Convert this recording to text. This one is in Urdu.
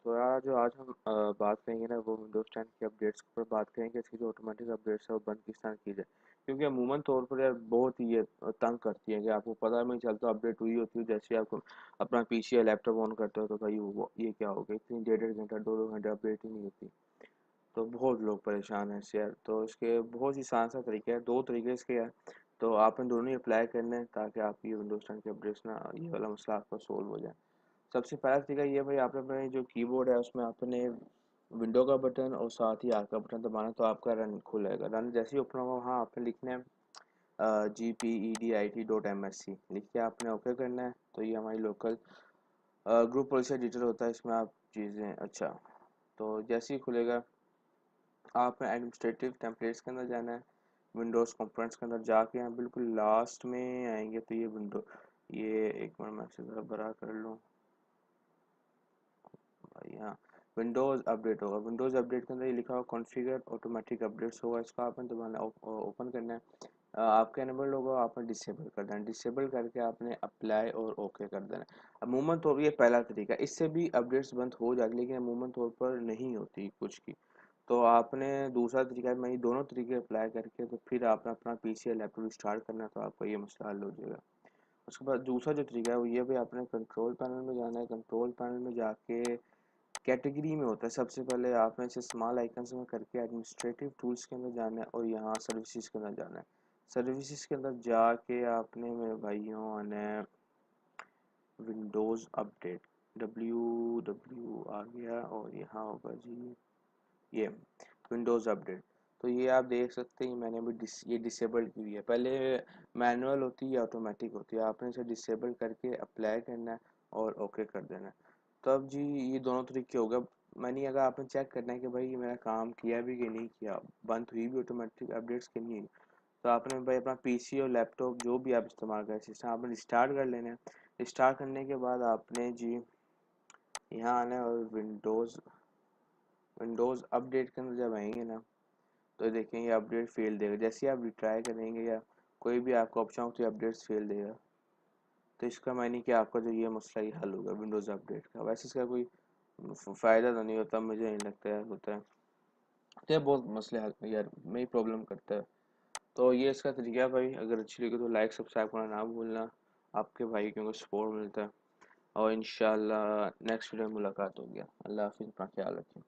تو آج ہم بات کریں گے نا وہ ونڈوز 10 کی اپڈیٹس کے اوپر بات کریں گے، اس کی جو آٹومیٹک اپڈیٹس ہے وہ بند کس طرح کی جائے، کیونکہ عموماً طور پر یار بہت ہی یہ تنگ کرتی ہے کہ آپ کو پتہ بھی نہیں چلتا اپڈیٹ ہوئی ہوتی ہے، جیسے آپ کو اپنا پی سی یا لیپ ٹاپ آن کرتے ہو تو بھائی یہ کیا ہو گیا، اتنی 1.5 گھنٹہ 2 گھنٹہ اپڈیٹ ہی نہیں ہوتی، تو بہت لوگ پریشان ہیں اس سے یار۔ تو اس کے بہت ہی آسان سا طریقہ ہے، دو طریقے اس کے ہیں، تو آپ ان دونوں ہی اپلائی کرنا ہے تاکہ آپ کی ونڈوز 10 کی اپڈیٹس نا یہ والا مسئلہ آپ کا سولو ہو جائے۔ سب سے پہلا طریقہ یہ ہے بھائی، آپ نے اپنے جو کی بورڈ ہے اس میں آپ نے ونڈو کا بٹن اور ساتھ ہی آر کا بٹن دبانا، تو آپ کا رن کھلے گا۔ رن جیسے ہی اوپن ہوگا وہاں آپ نے لکھنا ہے GPEDIT.MSC لکھ کے آپ نے اوکے کرنا ہے، تو یہ ہماری لوکل گروپ پالیسی ایڈیٹر ہوتا ہے، اس میں آپ چیزیں اچھا، تو جیسے ہی کھلے گا آپ نے ایڈمنسٹریٹو ٹیمپلیٹس کے اندر جانا ہے، ونڈوز کمپوننٹس کے اندر جا کے ہم بالکل لاسٹ میں آئیں گے، تو یہ ایک منٹ میں سے ذرا برا کر لوں بھائی، ہاں ونڈوز اپڈیٹ ہوگا، ونڈوز اپڈیٹ کے اندر یہ لکھا ہوا کانفیگر آٹومیٹک اپڈیٹس ہوگا، اس کا آپ نے دبانا اوپن کرنا ہے، آپ کا انیبل ہوگا آپ نے ڈسیبل کر دینا، ڈسیبل کر کے آپ نے اپلائی اور اوکے کر دینا۔ عموماً طور پر یہ پہلا طریقہ، اس سے بھی اپڈیٹس بند ہو جاتی لیکن عموماً طور پر نہیں ہوتی کچھ کی، تو آپ نے دوسرا طریقہ میں یہ دونوں طریقے اپلائی کر کے تو پھر آپ نے اپنا پی سی یا لیپ ٹاپ اسٹارٹ کرنا، تو آپ کا یہ مسئلہ حل ہو جائے گا۔ اس کے بعد دوسرا جو طریقہ ہے وہ یہ بھی، آپ نے کنٹرول پینل میں جانا ہے، کنٹرول پینل میں جا کے کیٹیگری میں ہوتا ہے، سب سے پہلے آپ نے اسے اسمال آئکنس میں کر کے ایڈمنسٹریٹو ٹولس کے اندر جانا ہے اور یہاں سروسز کے اندر جانا ہے، سروسز کے اندر جا کے آپ نے میرے بھائیوں نے ونڈوز اپڈیٹ آ گیا اور یہاں ہوگا جی یہ ونڈوز اپڈیٹ، تو یہ آپ دیکھ سکتے ہیں میں نے بھی یہ ڈسیبل کی ہوئی ہے، پہلے مینول ہوتی ہے یا آٹومیٹک ہوتی ہے، آپ نے اسے ڈسیبل کر کے اپلائی کرنا ہے اور اوکے کر دینا ہے۔ تو اب جی یہ دونوں طریقے ہو گئے، میں نہیں اگر آپ نے چیک کرنا ہے کہ بھائی میرا کام کیا بھی کہ نہیں کیا، بند ہوئی بھی آٹومیٹک اپڈیٹس کے نہیں، تو آپ نے بھائی اپنا پی سی اور لیپ ٹاپ جو بھی آپ استعمال کریں سسٹم آپ نے اسٹارٹ کر لینا ہے، اسٹارٹ کرنے کے بعد آپ نے جی یہاں آنا ہے اور ونڈوز اپڈیٹ کے اندر جب آئیں گے نا تو دیکھیں یہ اپڈیٹ فیل دے گا، جیسے آپ ریٹرائی کریں گے یا کوئی بھی آپ کا آپشن ہو تو اپڈیٹس فیل دے گا، تو اس کا معنی کہ آپ کا جو یہ مسئلہ یہ حل ہوگا ونڈوز اپڈیٹ کا، ویسے اس کا کوئی فائدہ تو نہیں ہوتا، مجھے نہیں لگتا ہے ہوتا ہے، تو یہ بہت مسئلے حل یار میں ہی پرابلم کرتا ہے۔ تو یہ اس کا طریقہ ہے بھائی، اگر اچھی لگے تو لائک سبسکرائب کرنا نہ بھولنا، آپ کے بھائی کیونکہ سپورٹ ملتا ہے، اور انشاءاللہ نیکسٹ ویڈیو میں ملاقات ہوگی، اللہ حافظ، اپنا خیال رکھیں۔